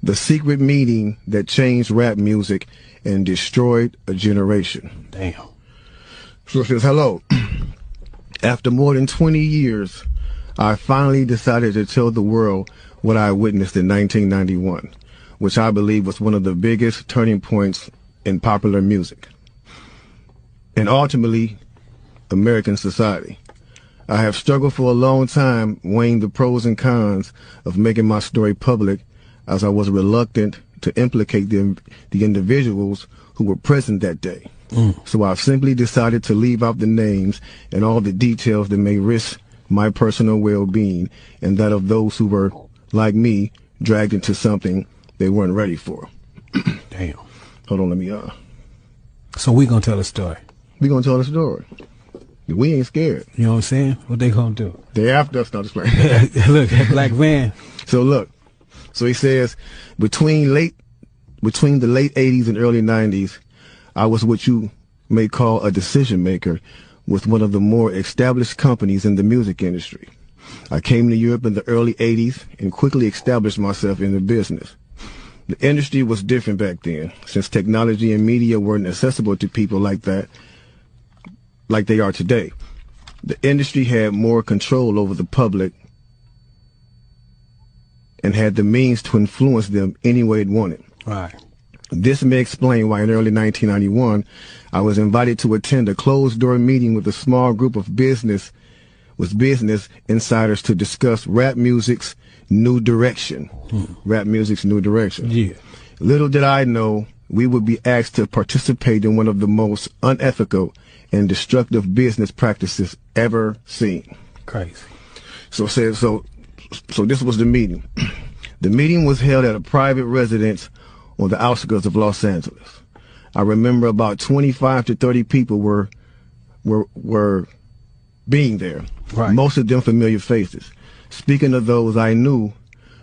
The secret meeting that changed rap music and destroyed a generation. Damn. So it says, hello. After more than 20 years, I finally decided to tell the world what I witnessed in 1991, which I believe was one of the biggest turning points in popular music and ultimately American society. I have struggled for a long time weighing the pros and cons of making my story public, as I was reluctant to implicate the individuals who were present that day. So I've simply decided to leave out the names and all the details that may risk my personal well-being and that of those who were, like me, dragged into something they weren't ready for. Damn. Hold on, let me, So we gonna tell a story. we gonna tell the story. We ain't scared. You know what I'm saying? What they gonna do? They after us, not just playing. Look, that black van. So look, so he says, between the late 80s and early 90s, I was what you may call a decision maker with one of the more established companies in the music industry. I came to Europe in the early 80s and quickly established myself in the business. The industry was different back then, since technology and media weren't accessible to people like that, like they are today. The industry had more control over the public and had the means to influence them any way it wanted. Right. This may explain why in early 1991, I was invited to attend a closed-door meeting with a small group of business insiders to discuss rap music's new direction. Rap music's new direction. Yeah. Little did I know we would be asked to participate in one of the most unethical and destructive business practices ever seen. Crazy. So this was the meeting. The meeting was held at a private residence on the outskirts of Los Angeles. I remember about 25 to 30 people were being there. Right. Most of them familiar faces. Speaking of those I knew,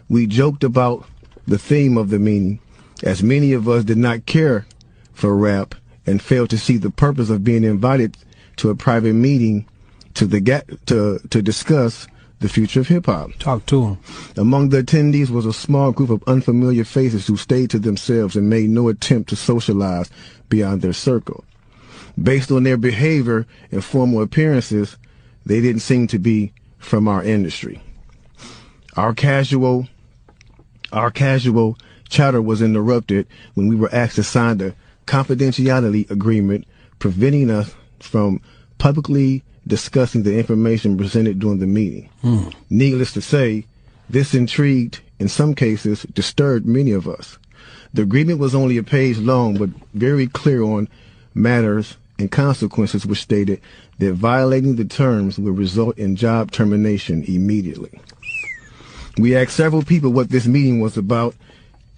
we joked about the theme of the meeting, as many of us did not care for rap and failed to see the purpose of being invited to a private meeting to discuss the future of hip-hop. Talk to him. Among the attendees was a small group of unfamiliar faces who stayed to themselves and made no attempt to socialize beyond their circle. Based on their behavior and formal appearances, they didn't seem to be from our industry. Our casual chatter was interrupted when we were asked to sign a confidentiality agreement preventing us from publicly discussing the information presented during the meeting. Needless to say, this intrigued, in some cases, disturbed many of us. The agreement was only a page long, but very clear on matters and consequences, which stated that violating the terms would result in job termination immediately. We asked several people what this meeting was about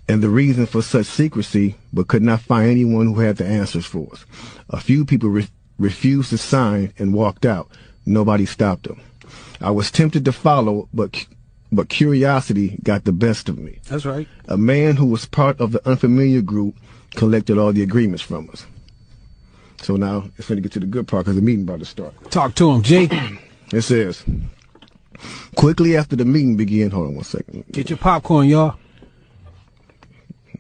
and the reason for such secrecy, but could not find anyone who had the answers for us. A few people refused to sign and walked out. Nobody stopped them. I was tempted to follow, but curiosity got the best of me. That's right. A man who was part of the unfamiliar group collected all the agreements from us. So now it's going to get to the good part because the meeting about to start. Talk to him, G. It says, quickly after the meeting began, hold on one second. Get your popcorn, y'all.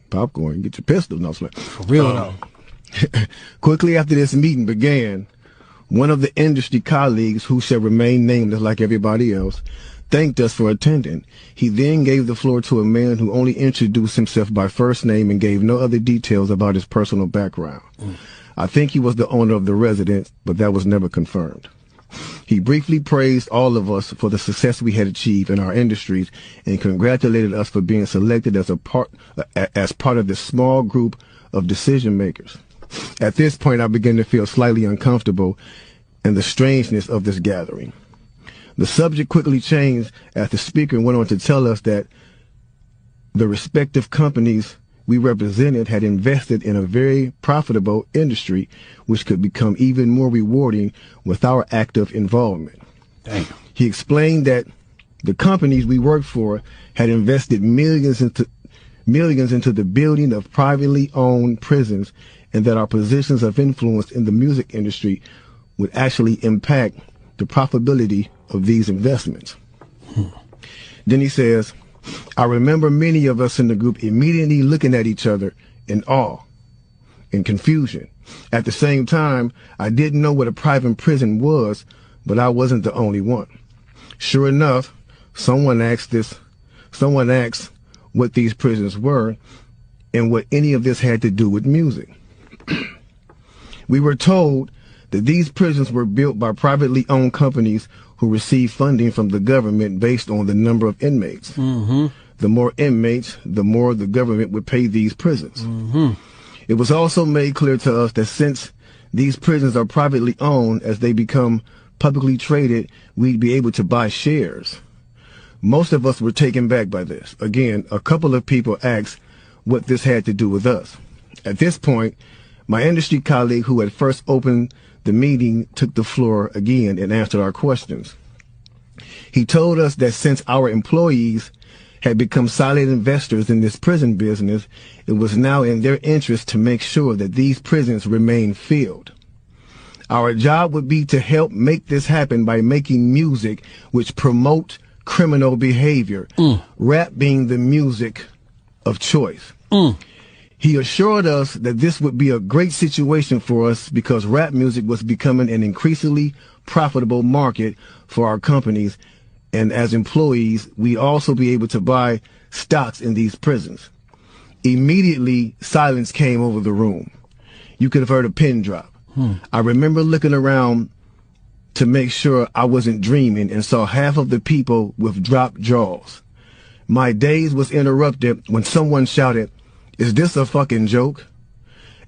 Popcorn, get your pistol. No, for real though. Quickly after this meeting began, one of the industry colleagues, who shall remain nameless like everybody else, thanked us for attending. He then gave the floor to a man who only introduced himself by first name and gave no other details about his personal background. I think he was the owner of the residence, but that was never confirmed. He briefly praised all of us for the success we had achieved in our industries and congratulated us for being selected as part of this small group of decision makers. At this point, I began to feel slightly uncomfortable in the strangeness of this gathering. The subject quickly changed as the speaker went on to tell us that the respective companies we represented had invested in a very profitable industry, which could become even more rewarding with our active involvement. Damn. He explained that the companies we worked for had invested millions into the building of privately owned prisons, and that our positions of influence in the music industry would actually impact the profitability of these investments. Then he says, I remember many of us in the group immediately looking at each other in awe and confusion. At the same time, I didn't know what a private prison was, but I wasn't the only one. Sure enough, someone asked what these prisons were and what any of this had to do with music. We were told that these prisons were built by privately owned companies who received funding from the government based on the number of inmates. Mm-hmm. The more inmates, the more the government would pay these prisons. Mm-hmm. It was also made clear to us that since these prisons are privately owned, as they become publicly traded, we'd be able to buy shares. Most of us were taken back by this. Again, a couple of people asked what this had to do with us. At this point, my industry colleague who had first opened the meeting took the floor again and answered our questions. He told us that since our employees had become silent investors in this prison business, it was now in their interest to make sure that these prisons remain filled. Our job would be to help make this happen by making music which promote criminal behavior, rap being the music of choice. He assured us that this would be a great situation for us because rap music was becoming an increasingly profitable market for our companies, and as employees, we'd also be able to buy stocks in these prisons. Immediately, silence came over the room. You could have heard a pin drop. I remember looking around to make sure I wasn't dreaming and saw half of the people with dropped jaws. My daze was interrupted when someone shouted, "Is this a fucking joke?"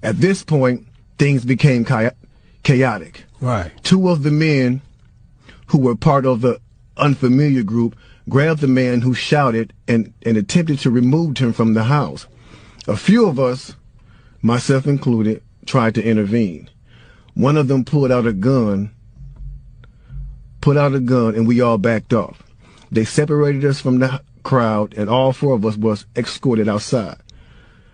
At this point, things became chaotic. Right. Two of the men who were part of the unfamiliar group grabbed the man who shouted and attempted to remove him from the house. A few of us, myself included, tried to intervene. One of them pulled out a gun, and we all backed off. They separated us from the crowd, and all four of us was escorted outside.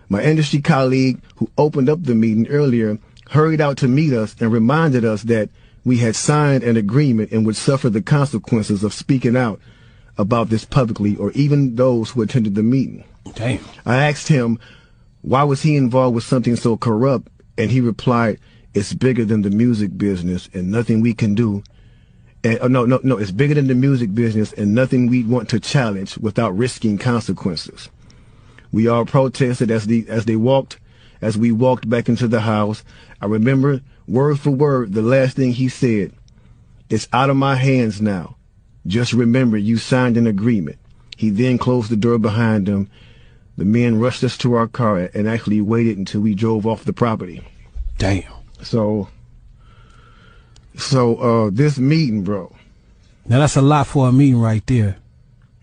My industry colleague, who opened up the meeting earlier, hurried out to meet us and reminded us that we had signed an agreement and would suffer the consequences of speaking out about this publicly, or even those who attended the meeting. Damn. I asked him, why was he involved with something so corrupt? And he replied, it's bigger than the music business and nothing we can do. And, no, it's bigger than the music business and nothing we want to challenge without risking consequences. We all protested as we walked back into the house. I remember word for word the last thing he said. It's out of my hands now. Just remember you signed an agreement. He then closed the door behind him. The men rushed us to our car and actually waited until we drove off the property. Damn. So this meeting, bro. Now that's a lot for a meeting right there.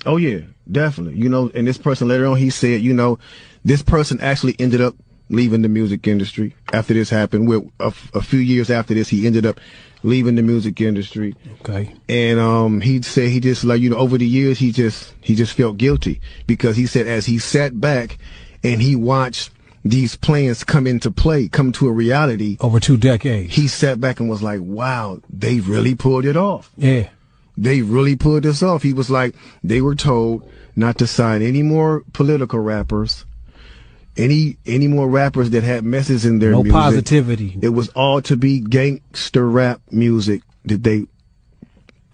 Oh yeah, definitely. You know, and this person later on, he said, you know, this person actually ended up leaving the music industry after this happened. A few years after this, he ended up leaving the music industry. Okay. And he said he just, like, you know, over the years he just felt guilty because he said as he sat back and he watched these plans come to a reality over 2 decades, he sat back and was like, wow, they really pulled it off. Yeah. They really pulled this off. He was like, they were told not to sign any more political rappers, any more rappers that had messages in their music. No positivity. It was all to be gangster rap music that they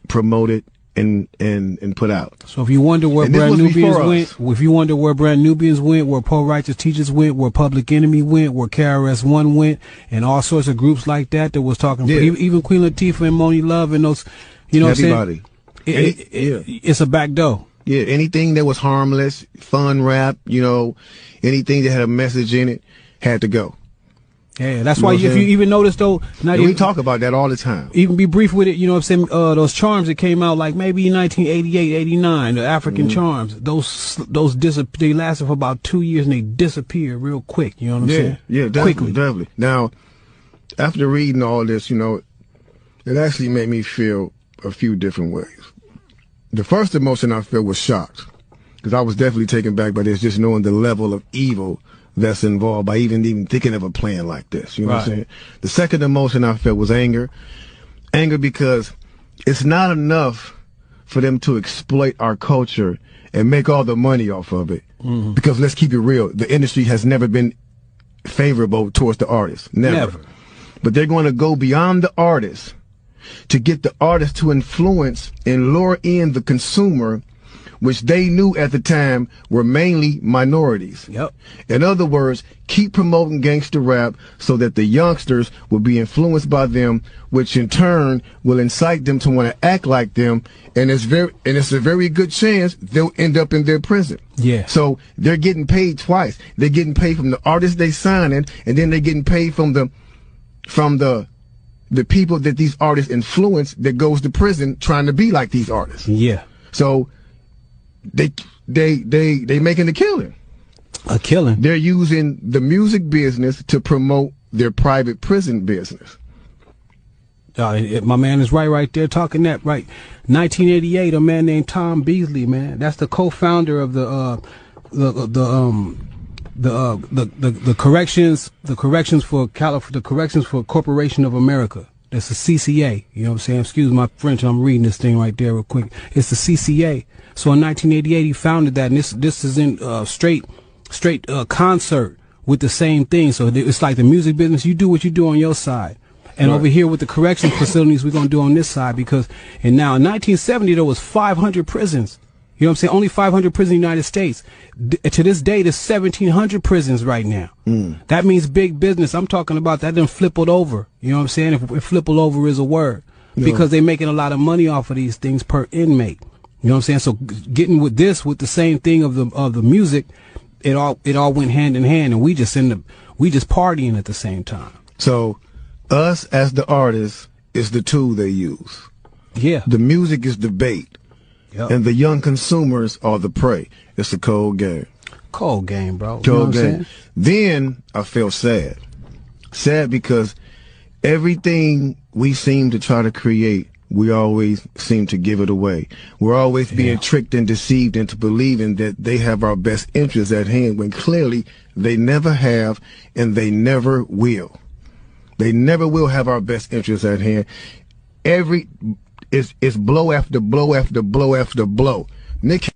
promoted and put out. So if you wonder where Brand Nubians went, where Pro Righteous Teachers went, where Public Enemy went, where KRS-One went, and all sorts of groups like that was talking, even Queen Latifah and Moni Love and those, you know what I'm saying? It's a back door. Yeah, anything that was harmless, fun rap, you know, anything that had a message in it had to go. Yeah, that's why if you even notice though, we talk about that all the time. Even be brief with it, you know what I'm saying? Those charms that came out like maybe in 1988, 89, the African charms, those they lasted for about 2 years and they disappeared real quick. You know what I'm saying? Yeah, definitely. Now, after reading all this, you know, it actually made me feel a few different ways. The first emotion I felt was shocked because I was definitely taken back by this, just knowing the level of evil that's involved by even thinking of a plan like this. You know what I'm saying? The second emotion I felt was anger. Anger because it's not enough for them to exploit our culture and make all the money off of it. Because let's keep it real, the industry has never been favorable towards the artists. Never. But they're going to go beyond the artists to get the artist to influence and lure in the consumer, which they knew at the time were mainly minorities. Yep. In other words, keep promoting gangster rap so that the youngsters will be influenced by them, which in turn will incite them to want to act like them, and it's a very good chance they'll end up in their prison. Yeah. So they're getting paid twice. They're getting paid from the artists they signing, and then they're getting paid from the people that these artists influence that goes to prison trying to be like these artists. Yeah. So they making a killing. A killing. They're using the music business to promote their private prison business. My man is right there talking that right. 1988, a man named Tom Beasley, man. That's the co-founder of the corrections for Corporation of America. That's the CCA. You know what I'm saying? Excuse my French. I'm reading this thing right there real quick. It's the CCA. So in 1988, he founded that, and this is in straight concert with the same thing. So it's like the music business. You do what you do on your side. And over here with the correction facilities, we're going to do on this side, because, and now in 1970, there was 500 prisons. You know what I'm saying? Only 500 prisons in the United States. To this day, there's 1,700 prisons right now. That means big business. I'm talking about that done flippled over. You know what I'm saying? If flippled over is a word. Because they're making a lot of money off of these things per inmate. You know what I'm saying? So getting with the same thing of the music, it all went hand in hand, and we just partying at the same time. So us as the artists is the tool they use. Yeah. The music is the bait. Yep. And the young consumers are the prey. It's a cold game. Cold game, bro. Cold game. Then I feel sad. Sad because everything we seem to try to create, we always seem to give it away. We're always being tricked and deceived into believing that they have our best interests at hand, when clearly they never have, and they never will. They never will have our best interests at hand. It's blow after blow after blow after blow. Nick